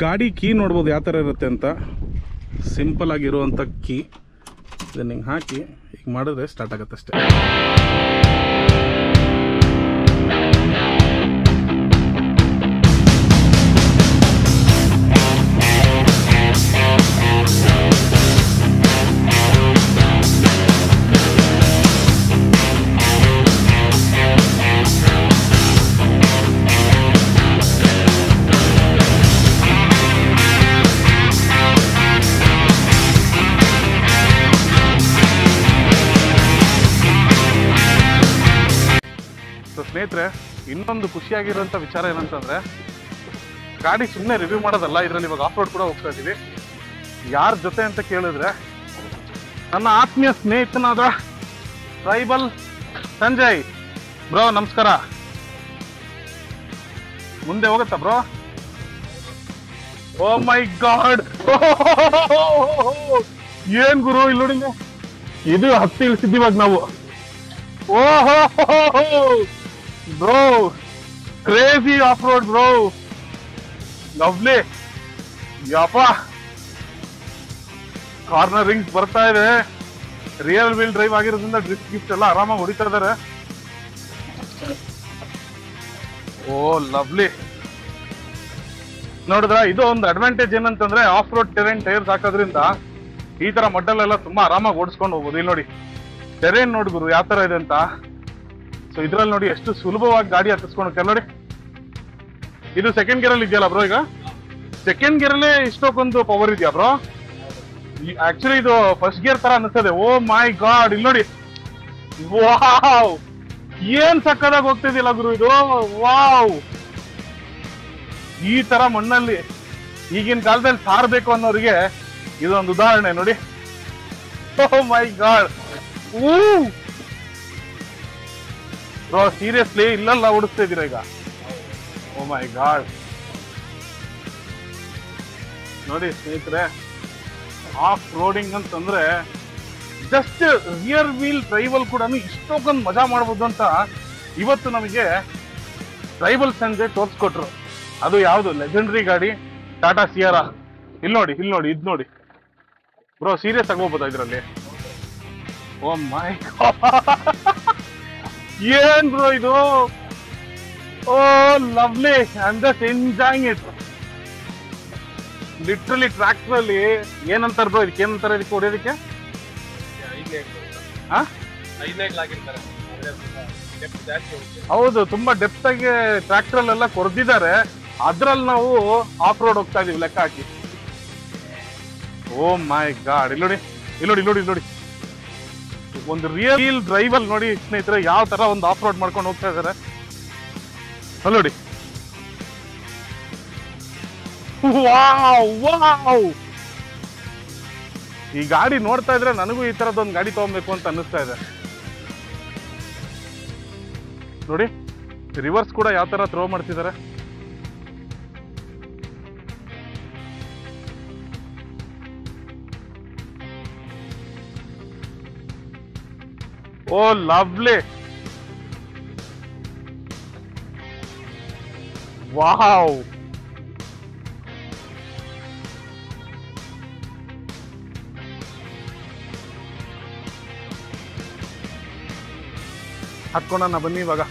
ಗಾಡಿ ಕೀ ನೋಡ್ಬೋದು ಯಾವ ಥರ ಇರುತ್ತೆ ಅಂತ. ಸಿಂಪಲ್ ಆಗಿರುವಂಥ ಕೀ ಇದನ್ನು ಹಿಂಗೆ ಹಾಕಿ ಈಗ ಮಾಡಿದ್ರೆ ಸ್ಟಾರ್ಟ್ ಆಗುತ್ತೆ ಅಷ್ಟೇ. ಸ್ನೇಹಿತರೆ, ಇನ್ನೊಂದು ಖುಷಿಯಾಗಿರುವಂಥ ವಿಚಾರ ಏನಂತಂದರೆ, ಗಾಡಿ ಸುಮ್ಮನೆ ರಿವ್ಯೂ ಮಾಡೋದಲ್ಲ, ಇದರಲ್ಲಿ ಇವಾಗ ಆಫ್ ರೋಡ್ ಕೂಡ ಹೋಗ್ತಾ ಇದ್ದೀವಿ. ಯಾರ ಜೊತೆ ಅಂತ ಕೇಳಿದ್ರೆ, ನನ್ನ ಆತ್ಮೀಯ ಸ್ನೇಹಿತನಾದ ಟ್ರೈಬಲ್ ಸಂಜಯ್ ಬ್ರೋ. ನಮಸ್ಕಾರ. ಮುಂದೆ ಹೋಗುತ್ತಾ ಬ್ರೋ? ಓ ಮೈ ಗಾಡ್, ಏನ್ ಗುರು ಇಲ್ಲಿ ನೋಡಿ, ಇದು ಹತ್ತಿ ಇಳಿಸಿದ್ವಿ ಇವಾಗ ನಾವು. ಓಹೋ bro, crazy of road bro, lovely. ಯಪ್ಪ, ಕಾರ್ನರಿಂಗ್ ಬರ್ತಾ ಇದೆ. ರಿಯಲ್ ವೀಲ್ ಡ್ರೈವ್ ಆಗಿರೋದ್ರಿಂದ ಡ್ರಿಫ್ಟ್ ಗಿಫ್ಟ್ ಎಲ್ಲ ಆರಾಮಾಗಿ ಹೊಡಿತಾ ಇದಾರೆ. ಓ ಲವ್ಲಿ. ನೋಡಿದ್ರ, ಇದು ಒಂದು ಅಡ್ವಾಂಟೇಜ್ ಏನಂತಂದ್ರೆ, ಆಫ್ ರೋಡ್ ಟೆರೇನ್ ಟೈರ್ಸ್ ಹಾಕೋದ್ರಿಂದ ಈ ತರ ಮಡ್ಡಲ್ಲೆಲ್ಲ ತುಂಬಾ ಆರಾಮಾಗಿ ಓಡಿಸ್ಕೊಂಡು ಹೋಗ್ಬೋದು. ಇಲ್ಲಿ ನೋಡಿ ಟೆರೇನ್ ನೋಡಿ ಗುರು ಯಾವ ತರ ಇದೆ ಅಂತ. ಸೊ ಇದ್ರಲ್ಲಿ ನೋಡಿ ಎಷ್ಟು ಸುಲಭವಾಗಿ ಗಾಡಿ ಹತ್ತಿಸ್ಕೊಂಡು ನೋಡಿ. ಇದು ಸೆಕೆಂಡ್ ಗೇರ್ ಅಲ್ಲಿ ಇದೆಯಲ್ಲ ಬ್ರೋ? ಈಗ ಸೆಕೆಂಡ್ ಗೇರ್ ಅಲ್ಲೇ ಇಷ್ಟೊಂದು ಪವರ್ ಇದೆಯಾ ಬ್ರೋ? ಆಕ್ಚುಲಿ ಇದು ಫಸ್ಟ್ ಗೇರ್ ತರ ಅನಿಸ್ತದೆ. ಓ ಮೈ ಗಾಡ್, ಇಲ್ಲಿ ನೋಡಿ, ವಾವ್, ಏನ್ ಸಕ್ಕದಾಗಿ ಹೋಗ್ತಿದ್ದಿಲ್ಲ ಗುರು ಇದು. ವಾವ್, ಈ ತರ ಮಣ್ಣಲ್ಲಿ ಈಗಿನ ಕಾಲದಲ್ಲಿ ಸಾರಬೇಕು ಅನ್ನೋರಿಗೆ ಇದೊಂದು ಉದಾಹರಣೆ ನೋಡಿ. ಓ ಮೈ ಗಾಡ್. ಬ್ರೋ ಸೀರಿಯಸ್ಲಿ ಇಲ್ಲೆಲ್ಲ ಓಡಿಸ್ತಾ ಇದ್ದೀರಾ ಈಗ? ಓ ಮೈ ಗಾಡ್. ನೋಡಿ ಸ್ನೇಹಿತರೆ, ಆಫ್ ರೋಡಿಂಗ್ ಅಂತಂದ್ರೆ ಜಸ್ಟ್ ರಿಯರ್ ವೀಲ್ ಡ್ರೈವಲ್ ಕೂಡ ಇಷ್ಟೊಂದು ಮಜಾ ಮಾಡ್ಬೋದು ಅಂತ ಇವತ್ತು ನಮಗೆ ಟ್ರೈಬಲ್ ಸಂಜೆ ತೋರಿಸ್ಕೊಟ್ರು. ಅದು ಯಾವುದು ಲೆಜೆಂಡರಿ ಗಾಡಿ, ಟಾಟಾ ಸಿಯಾರಾ. ಇಲ್ಲಿ ನೋಡಿ, ಇಲ್ಲಿ ನೋಡಿ, ಇದ್ ನೋಡಿ ಬ್ರೋ, ಸೀರಿಯಸ್ ಆಗಿ ಹೋಗ್ಬೋದಾ ಇದ್ರಲ್ಲಿ? ಓ ಮೈ ಗಾಡ್, ಏನ್ ಬ್ರೋ ಇದು. ಓ lovely, I am just enjoying it. Literally tractor ಅಲ್ಲಿ ಏನಂತಾರ ಬ್ರೋ, ಇದಕ್ಕೆ ಏನಂತಾರೆ ಇದಕ್ಕೆ ಹೊಡೆಯೋದಕ್ಕೆ? ಹೌದು, ತುಂಬಾ ಡೆಪ್ತ್ ಆಗಿ ಟ್ರ್ಯಾಕ್ಟರ್ ಅಲ್ಲೆಲ್ಲ ಕೊರ್ದಿದ್ದಾರೆ. ಅದ್ರಲ್ಲಿ ನಾವು ಆಫ್ ರೋಡ್ ಹೋಗ್ತಾ ಇದೀವಿ ಲೆಕ್ಕ ಹಾಕಿ. ಓ ಮೈ ಗಾಡ್, ಇಲ್ಲಿ ನೋಡಿ, ಇಲ್ಲಿ ನೋಡಿ, ಇಲ್ಲಿ ನೋಡಿ, ಇಲ್ಲಿ ನೋಡಿ, ಒಂದು ರಿಯಲ್ ಡ್ರೈವಲ್ ನೋಡಿ ಸ್ನೇಹಿತರೆ, ಯಾವ ತರ ಒಂದು ಆಫ್ ರೋಡ್ ಮಾಡ್ಕೊಂಡು ಹೋಗ್ತಾ ಇದಾರೆ ಅಲ್ಲಿ ನೋಡಿ. ವಾವ್ ವಾವ್, ಈ ಗಾಡಿ ನೋಡ್ತಾ ಇದ್ರೆ ನನಗೂ ಈ ತರದೊಂದು ಗಾಡಿ ತಗೊಬೇಕು ಅಂತ ಅನ್ನಿಸ್ತಾ ಇದೆ. ನೋಡಿ ರಿವರ್ಸ್ ಕೂಡ ಯಾವ ತರ ಥ್ರೋ ಮಾಡ್ತಿದ್ದಾರೆ. ಓ ಲವ್ಲಿ, ವಾವ್. ಹಾಕೋಣ ಬನ್ನಿ ಇವಾಗ.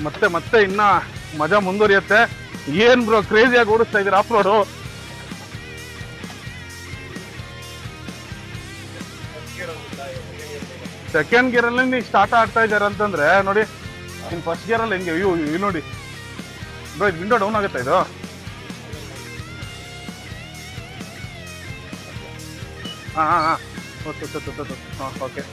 ಮತ್ತೆ ಮತ್ತೆ ಇನ್ನ ಮಜಾ ಮುಂದುವರಿಯುತ್ತೆ. ಏನ್ ಬ್ರೋ ಕ್ರೇಜಿಯಾಗಿ ಓಡಿಸ್ತಾ ಇದೀರ ಆಫ್ ರೋಡು. ಸೆಕೆಂಡ್ ಗೇರ್ ಅಲ್ಲಿ ನೀವು ಸ್ಟಾರ್ಟ್ ಆಡ್ತಾ ಇದ್ದಾರೆ ಅಂತಂದ್ರೆ ನೋಡಿ, ಇನ್ ಫಸ್ಟ್ ಗೇರ್ ಅಲ್ಲಿ ಹೆಂಗೆ, ಇವ್ ನೋಡಿ ಬ್ರೋ, ಇದು ವಿಂಡೋ ಡೌನ್ ಆಗುತ್ತೆ ಇದು. ಹಾ ಹಾ ಹಾ, ಓಕೆ.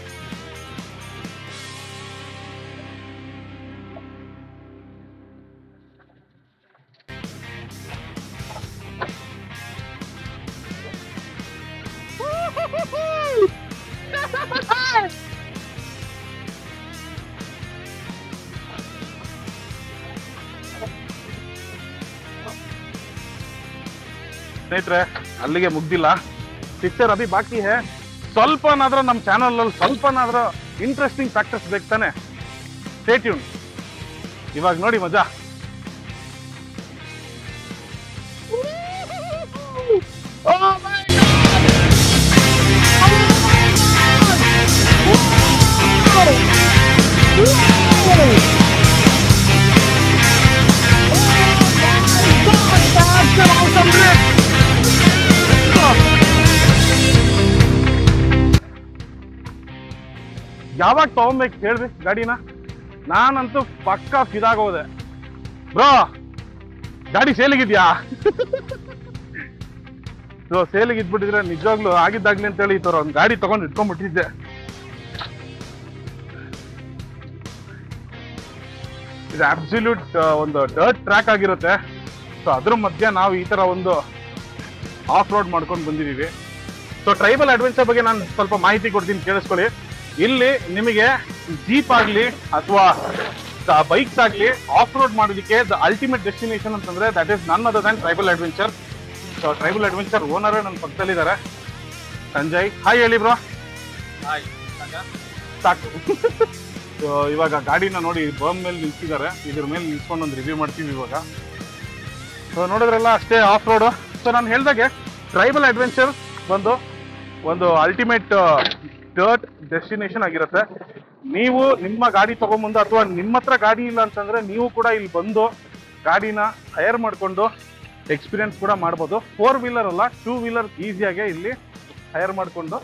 ಸ್ನೇಹಿತರೆ, ಅಲ್ಲಿಗೆ ಮುಗ್ದಿಲ್ಲ, ಪಿಕ್ಚರ್ ಅಭಿ ಬಾಕಿ ಹೇ. ಸ್ವಲ್ಪನಾದ್ರೂ ನಮ್ಮ ಚಾನಲ್ ಅಲ್ಲಿ ಸ್ವಲ್ಪನಾದ್ರೂ ಇಂಟ್ರೆಸ್ಟಿಂಗ್ ಫ್ಯಾಕ್ಟರ್ಸ್ ಬೇಕು ತಾನೆ. Stay tune. ಇವಾಗ ನೋಡಿ ಮಜಾ. ಯಾವಾಗ ತಗೊಂಬೇಕು ಹೇಳ್ರಿ ಗಾಡಿನ? ನಾನಂತೂ ಪಕ್ಕ ಫಿದಾಗೋದೆ. ಬ್ರೋ ಗಾಡಿ ಸೇಲಿಗಿದ್ಯಾ? ಸೇಲಿಗೆ ಇದ್ಬಿಟ್ಟಿದ್ರೆ ನಿಜವಾಗ್ಲೂ ಆಗಿದ್ದಾಗ್ಲಿ ಅಂತೇಳಿ ಈ ತರ ಒಂದು ಗಾಡಿ ತಗೊಂಡು ಇಟ್ಕೊಂಡ್ಬಿಟ್ಟಿದ್ದೆ. ಇದು ಅಬ್ಸಲ್ಯೂಟ್ ಒಂದು ಡರ್ಟ್ ಟ್ರ್ಯಾಕ್ ಆಗಿರುತ್ತೆ. ಸೊ ಅದ್ರ ಮಧ್ಯೆ ನಾವು ಈ ತರ ಒಂದು ಆಫ್ ರೋಡ್ ಮಾಡ್ಕೊಂಡು ಬಂದಿದ್ದೀವಿ. ಸೊ ಟ್ರೈಬಲ್ ಅಡ್ವೆಂಚರ್ ಬಗ್ಗೆ ನಾನು ಸ್ವಲ್ಪ ಮಾಹಿತಿ ಕೊಡ್ತೀನಿ, ಕೇಳಿಸ್ಕೊಳ್ಳಿ. ಇಲ್ಲಿ ನಿಮಗೆ ಜೀಪ್ ಆಗಲಿ ಅಥವಾ ಬೈಕ್ಸ್ ಆಗಲಿ ಆಫ್ ರೋಡ್ ಮಾಡೋದಕ್ಕೆ ದ ಅಲ್ಟಿಮೇಟ್ ಡೆಸ್ಟಿನೇಷನ್ ಅಂತಂದ್ರೆ ದಟ್ ಈಸ್ ನನ್ other than tribal adventure. So tribal adventure owner ನನ್ನ ಪಕ್ಕದಲ್ಲಿದ್ದಾರೆ, ಸಂಜಯ್. ಹಾಯ್ ಹೇಳಿ ಬ್ರೋ. ಸಾಕು. ಸೊ ಇವಾಗ ಗಾಡಿನ ನೋಡಿ ಬರ್ಮ್ ಮೇಲೆ ನಿಲ್ಸಿದ್ದಾರೆ, ಇದ್ರ ಮೇಲೆ ನಿಲ್ಸ್ಕೊಂಡು ಒಂದು ರಿವ್ಯೂ ಮಾಡ್ತೀವಿ ಇವಾಗ. ಸೊ ನೋಡಿದ್ರಲ್ಲ, ಅಷ್ಟೇ ಆಫ್ ರೋಡು. ಸೊ ನಾನು ಹೇಳ್ದಾಗೆ ಟ್ರೈಬಲ್ ಅಡ್ವೆಂಚರ್ ಒಂದು ಅಲ್ಟಿಮೇಟ್ ಡರ್ಟ್ ಡೆಸ್ಟಿನೇಷನ್ ಆಗಿರುತ್ತೆ. ನೀವು ನಿಮ್ಮ ಗಾಡಿ ತಗೊಂಬಂದು ಅಥವಾ ನಿಮ್ಮ ಹತ್ರ ಗಾಡಿ ಇಲ್ಲ ಅಂತಂದ್ರೆ ನೀವು ಕೂಡ ಇಲ್ಲಿ ಬಂದು ಗಾಡಿನ ಹೈರ್ ಮಾಡಿಕೊಂಡು ಎಕ್ಸ್ಪೀರಿಯನ್ಸ್ ಕೂಡ ಮಾಡ್ಬೋದು. 4 ವೀಲರ್ ಅಲ್ಲ, 2 ವೀಲರ್ ಈಸಿಯಾಗೆ ಇಲ್ಲಿ ಹೈರ್ ಮಾಡಿಕೊಂಡು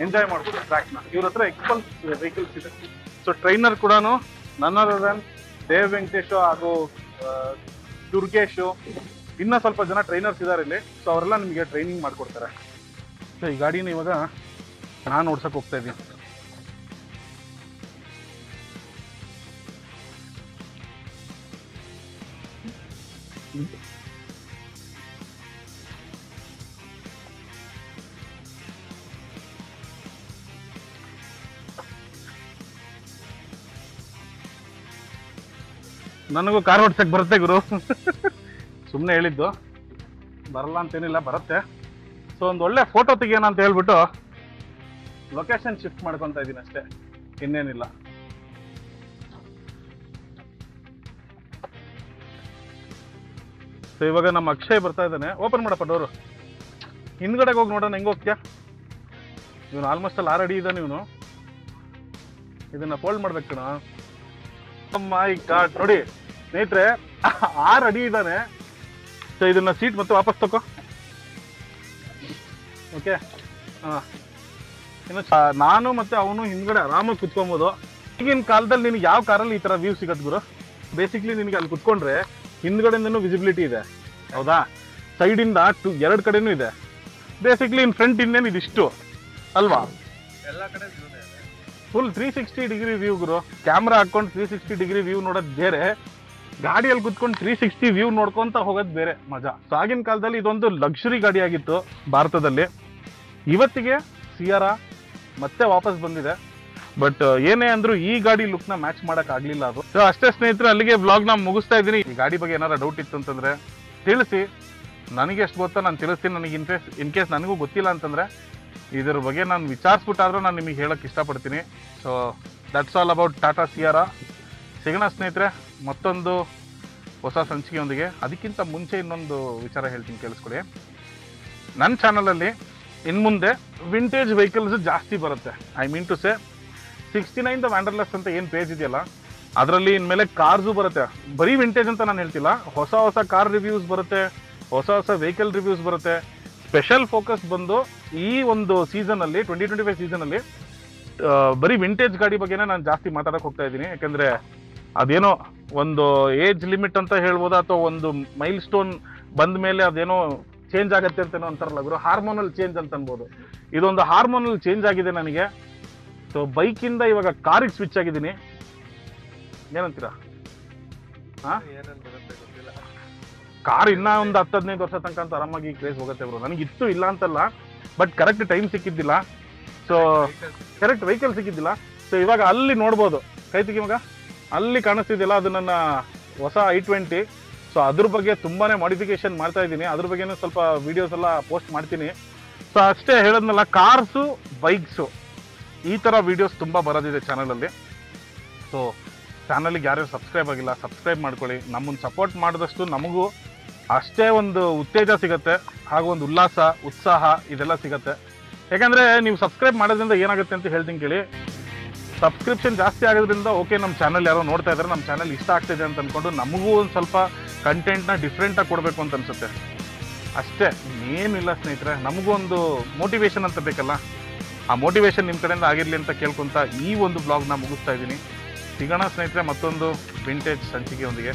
ಎಂಜಾಯ್ ಮಾಡ್ಬೋದು ಟ್ರ್ಯಾಕ್ನ. ಇವ್ರ ಹತ್ರ ಎಕ್ಸ್ಪಲ್ಸ್ ವೆಹಿಕಲ್ಸ್ ಇದೆ. ಸೊ ಟ್ರೈನರ್ ಕೂಡ ನನ್ ಅದರ್ ದ್ಯಾನ್ ದೇವ್ ವೆಂಕಟೇಶ್ ಹಾಗೂ ದುರ್ಗೇಶು, ಇನ್ನ ಸ್ವಲ್ಪ ಜನ ಟ್ರೈನರ್ಸ್ ಇದ್ದಾರೆ ಇಲ್ಲಿ. ಸೊ ಅವರೆಲ್ಲ ನಿಮಗೆ ಟ್ರೈನಿಂಗ್ ಮಾಡ್ಕೊಡ್ತಾರೆ. ಸೊ ಈ ಗಾಡಿನ ಇವಾಗ ನಾನು ಓಡ್ಸಕ್ ಹೋಗ್ತಾ ಇದ್ದೀನಿ. ನನಗೂ ಕಾರ್ ಓಡ್ಸಕ್ ಬರುತ್ತೆ ಗುರು. ಸುಮ್ಮನೆ ಹೇಳಿದ್ದು, ಬರಲ್ಲ ಅಂತೇನಿಲ್ಲ, ಬರುತ್ತೆ. ಸೊ ಒಂದು ಒಳ್ಳೆ ಫೋಟೋ ತೆಗಿಯೋಣ ಅಂತ ಹೇಳ್ಬಿಟ್ಟು ಲೊಕೇಶನ್ ಶಿಫ್ಟ್ ಮಾಡ್ಕೊತಾ ಇದ್ದೀನಿ ಅಷ್ಟೇ, ಇನ್ನೇನಿಲ್ಲ. ಸೊ ಇವಾಗ ನಮ್ಮ ಅಕ್ಷಯ್ ಬರ್ತಾ ಇದ್ದಾನೆ. ಓಪನ್ ಮಾಡಪ್ಪ ಡೋರು. ಹಿಂದ್ಗಡೆಗೆ ಹೋಗಿ ನೋಡೋಣ, ಹೆಂಗೆ ಹೋಗ್ತೀಯಾ? ಇವನು ಆಲ್ಮೋಸ್ಟ್ ಅಲ್ಲಿ 6 ಅಡಿ ಇದ್ದಾನೆ. ಇವನು ಇದನ್ನ ಫೋಲ್ಡ್ ಮಾಡ್ಬೇಕು ಕಣ. ಮೈ ಗಾಡ್, ನೋಡಿ ಸ್ನೇಹಿತರೆ, 6 ಅಡಿ ಇದ್ದಾನೆ. ಸೊ ಇದನ್ನ ಸೀಟ್ ಮತ್ತೆ ವಾಪಸ್ ತಗೋ. ಓಕೆ, ಇನ್ನು ನಾನು ಮತ್ತೆ ಅವನು ಹಿಂದ್ಗಡೆ ಆರಾಮಾಗಿ ಕುತ್ಕೊಬೋದು. ಈಗಿನ ಕಾಲದಲ್ಲಿ ನಿನಗೆ ಯಾವ ಕಾರಲ್ಲಿ ಈ ತರ ವ್ಯೂ ಸಿಗತ್ ಗುರು? ಬೇಸಿಕ್ಲಿ ನಿನಗೆ ಅಲ್ಲಿ ಕುತ್ಕೊಂಡ್ರೆ ಹಿಂದ್ಗಡೆಯಿಂದನೂ ವಿಸಿಬಿಲಿಟಿ ಇದೆ, ಹೌದಾ? ಸೈಡಿಂದ 2 ಕಡೆನೂ ಇದೆ. ಬೇಸಿಕ್ಲಿ ಇನ್ ಫ್ರಂಟ್ ಇನ್ನೇನು ಇದಿಷ್ಟು ಅಲ್ವಾ? ಎಲ್ಲ ಕಡೆ ಫುಲ್ 360 ಡಿಗ್ರಿ ವ್ಯೂ ಗುರು. ಕ್ಯಾಮ್ರಾ ಹಾಕೊಂಡು 360 ಡಿಗ್ರಿ ವ್ಯೂ ನೋಡೋದು ಬೇರೆ, ಗಾಡಿಯಲ್ಲಿ ಕುತ್ಕೊಂಡು 360 ವ್ಯೂ ನೋಡ್ಕೊಂತ ಹೋಗೋದು ಬೇರೆ ಮಜಾ. ಸೊ ಆಗಿನ ಕಾಲದಲ್ಲಿ ಇದೊಂದು ಲಕ್ಸುರಿ ಗಾಡಿ ಆಗಿತ್ತು ಭಾರತದಲ್ಲಿ. ಇವತ್ತಿಗೆ ಸಿಯಾರ ಮತ್ತೆ ವಾಪಸ್ ಬಂದಿದೆ. ಬಟ್ ಏನೇ ಅಂದ್ರೂ ಈ ಗಾಡಿ ಲುಕ್ನ ಮ್ಯಾಚ್ ಮಾಡಕ್ ಆಗ್ಲಿಲ್ಲ ಅದು. ಸೊ ಅಷ್ಟೇ ಸ್ನೇಹಿತರೆ, ಅಲ್ಲಿಗೆ ಬ್ಲಾಗ್ನ ಮುಗಿಸ್ತಾ ಇದ್ದೀನಿ. ಈ ಗಾಡಿ ಬಗ್ಗೆ ಏನಾರ ಡೌಟ್ ಇತ್ತು ಅಂತಂದ್ರೆ ತಿಳಿಸಿ, ನನಗೆ ಎಷ್ಟು ಗೊತ್ತಾ ನಾನು ತಿಳಿಸ್ತೀನಿ. ನನಗೆ ಇನ್ ಕೇಸ್ ನನಗೂ ಗೊತ್ತಿಲ್ಲ ಅಂತಂದ್ರೆ ಇದ್ರ ಬಗ್ಗೆ ನಾನು ವಿಚಾರಿಸ್ಬಿಟ್ಟಾದ್ರೂ ನಾನು ನಿಮಗೆ ಹೇಳಕ್ ಇಷ್ಟಪಡ್ತೀನಿ. So that's all about Tata Sierra. ಸಿಗೋಣ ಸ್ನೇಹಿತರೆ ಮತ್ತೊಂದು ಹೊಸ ಸಂಚಿಕೆಯೊಂದಿಗೆ. ಅದಕ್ಕಿಂತ ಮುಂಚೆ ಇನ್ನೊಂದು ವಿಚಾರ ಹೇಳ್ತೀನಿ, ಕೇಳಿಸ್ಕೊಡಿ. ನನ್ನ ಚಾನಲಲ್ಲಿ ಇನ್ಮುಂದೆ ವಿಂಟೇಜ್ ವೆಹಿಕಲ್ಸ್ ಜಾಸ್ತಿ ಬರುತ್ತೆ. I mean to say 69 the wanderless ಅಂತ ಏನು ಪೇಜ್ ಇದೆಯಲ್ಲ, ಅದರಲ್ಲಿ ಇನ್ಮೇಲೆ ಕಾರ್ಸು ಬರುತ್ತೆ. ಬರೀ ವಿಂಟೇಜ್ ಅಂತ ನಾನು ಹೇಳ್ತಿಲ್ಲ, ಹೊಸ ಹೊಸ ಕಾರ್ ರಿವ್ಯೂಸ್ ಬರುತ್ತೆ, ಹೊಸ ಹೊಸ ವೆಹಿಕಲ್ ರಿವ್ಯೂಸ್ ಬರುತ್ತೆ. ಸ್ಪೆಷಲ್ ಫೋಕಸ್ ಬಂದು ಈ ಒಂದು ಸೀಸನಲ್ಲಿ 2025 ಸೀಸನಲ್ಲಿ ಬರೀ ವಿಂಟೇಜ್ ಗಾಡಿ ಬಗ್ಗೆನೇ ನಾನು ಜಾಸ್ತಿ ಮಾತಾಡಕ್ಕೆ ಹೋಗ್ತಾ ಇದ್ದೀನಿ. ಯಾಕಂದರೆ ಅದೇನೋ ಒಂದು ಏಜ್ ಲಿಮಿಟ್ ಅಂತ ಹೇಳ್ಬೋದಾ, ಅಥವಾ ಒಂದು ಮೈಲ್ ಸ್ಟೋನ್ ಬಂದ ಮೇಲೆ ಅದೇನೋ ಚೇಂಜ್ ಆಗತ್ತೆ ಅಂತೇನೋ ಅಂತಾರಲ್ಲ ಗುರು, ಹಾರ್ಮೋನಲ್ ಚೇಂಜ್ ಅಂತ ಅನ್ಬೋದು. ಇದೊಂದು ಹಾರ್ಮೋನಲ್ ಚೇಂಜ್ ಆಗಿದೆ ನನಗೆ. ಸೊ ಬೈಕಿಂದ ಇವಾಗ ಕಾರಿಗೆ ಸ್ವಿಚ್ ಆಗಿದ್ದೀನಿ. ಏನಂತೀರಾ? ಕಾರ್ ಇನ್ನ ಒಂದು 10-15 ವರ್ಷ ತನಕ ಅಂತ ಆರಾಮಾಗಿ ಕ್ರೇಜ್ ಹೋಗುತ್ತೆ ಬ್ರೋ. ನನಗಿತ್ತು ಇಲ್ಲ ಅಂತಲ್ಲ, ಬಟ್ ಕರೆಕ್ಟ್ ಟೈಮ್ ಸಿಕ್ಕಿದ್ದಿಲ್ಲ. ಸೊ ಕರೆಕ್ಟ್ ವೆಹಿಕಲ್ ಸಿಕ್ಕಿದ್ದಿಲ್ಲ. ಸೊ ಇವಾಗ ಅಲ್ಲಿ ನೋಡ್ಬೋದು, ಕೈ ತೆಗಿ ಮಗ, ಅಲ್ಲಿ ಕಾಣಿಸ್ತಿದ್ದಿಲ್ಲ, ಅದು ನನ್ನ ಹೊಸ i20. ಸೊ ಅದ್ರ ಬಗ್ಗೆ ತುಂಬಾನೇ ಮಾಡಿಫಿಕೇಶನ್ ಮಾಡ್ತಾ ಇದ್ದೀನಿ. ಅದ್ರ ಬಗ್ಗೆನೂ ಸ್ವಲ್ಪ ವಿಡಿಯೋಸ್ ಎಲ್ಲ ಪೋಸ್ಟ್ ಮಾಡ್ತೀನಿ. ಸೊ ಅಷ್ಟೇ ಹೇಳೋದ್ನಲ್ಲ, ಕಾರ್ಸು ಬೈಕ್ಸು ಈ ಥರ ವಿಡಿಯೋಸ್ ತುಂಬ ಬರೋದಿದೆ ಚಾನಲಲ್ಲಿ. ಸೊ ಚಾನಲ್ಗೆ ಯಾರ್ಯಾರು ಸಬ್ಸ್ಕ್ರೈಬ್ ಆಗಿಲ್ಲ, ಸಬ್ಸ್ಕ್ರೈಬ್ ಮಾಡ್ಕೊಳ್ಳಿ. ನಮ್ಮನ್ನು ಸಪೋರ್ಟ್ ಮಾಡಿದಷ್ಟು ನಮಗೂ ಅಷ್ಟೇ ಒಂದು ಉತ್ತೇಜ ಸಿಗುತ್ತೆ, ಹಾಗೂ ಒಂದು ಉಲ್ಲಾಸ, ಉತ್ಸಾಹ ಇದೆಲ್ಲ ಸಿಗುತ್ತೆ. ಯಾಕಂದರೆ ನೀವು ಸಬ್ಸ್ಕ್ರೈಬ್ ಮಾಡೋದ್ರಿಂದ ಏನಾಗುತ್ತೆ ಅಂತ ಹೇಳ್ತೀನಿ ಕೇಳಿ. ಸಬ್ಸ್ಕ್ರಿಪ್ಷನ್ ಜಾಸ್ತಿ ಆಗೋದ್ರಿಂದ ಓಕೆ, ನಮ್ಮ ಚಾನಲ್ ಯಾರೋ ನೋಡ್ತಾ ಇದ್ದಾರೆ, ನಮ್ಮ ಚಾನಲ್ ಇಷ್ಟ ಆಗ್ತಿದೆ ಅಂತ ಅಂದ್ಕೊಂಡು ನಮಗೂ ಒಂದು ಸ್ವಲ್ಪ ಕಂಟೆಂಟ್ನ ಡಿಫ್ರೆಂಟಾಗಿ ಕೊಡಬೇಕು ಅಂತ ಅನ್ಸುತ್ತೆ ಅಷ್ಟೇ, ಏನಿಲ್ಲ ಸ್ನೇಹಿತರೆ. ನಮಗೂ ಒಂದು ಮೋಟಿವೇಶನ್ ಅಂತ ಬೇಕಲ್ಲ. ಆ ಮೋಟಿವೇಶನ್ ನಿಮ್ಮ ಕಡೆಯಿಂದ ಆಗಿರಲಿ ಅಂತ ಕೇಳ್ಕೊಂತ ಈ ಒಂದು ಬ್ಲಾಗ್ನ ಮುಗಿಸ್ತಾ ಇದ್ದೀನಿ. ಸಿಗೋಣ ಸ್ನೇಹಿತರೆ ಮತ್ತೊಂದು ವಿಂಟೇಜ್ ಸಂಚಿಕೆಯೊಂದಿಗೆ.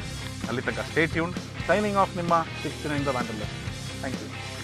ಅಲ್ಲಿ ತನಕ ಸ್ಟೇ ಟ್ಯೂನ್ಡ್. ಸೈನಿಂಗ್ ಆಫ್ ನಿಮ್ಮ 69 ದ ವ್ಯಾಂಡರ್ಲೆಸ್. Thank you.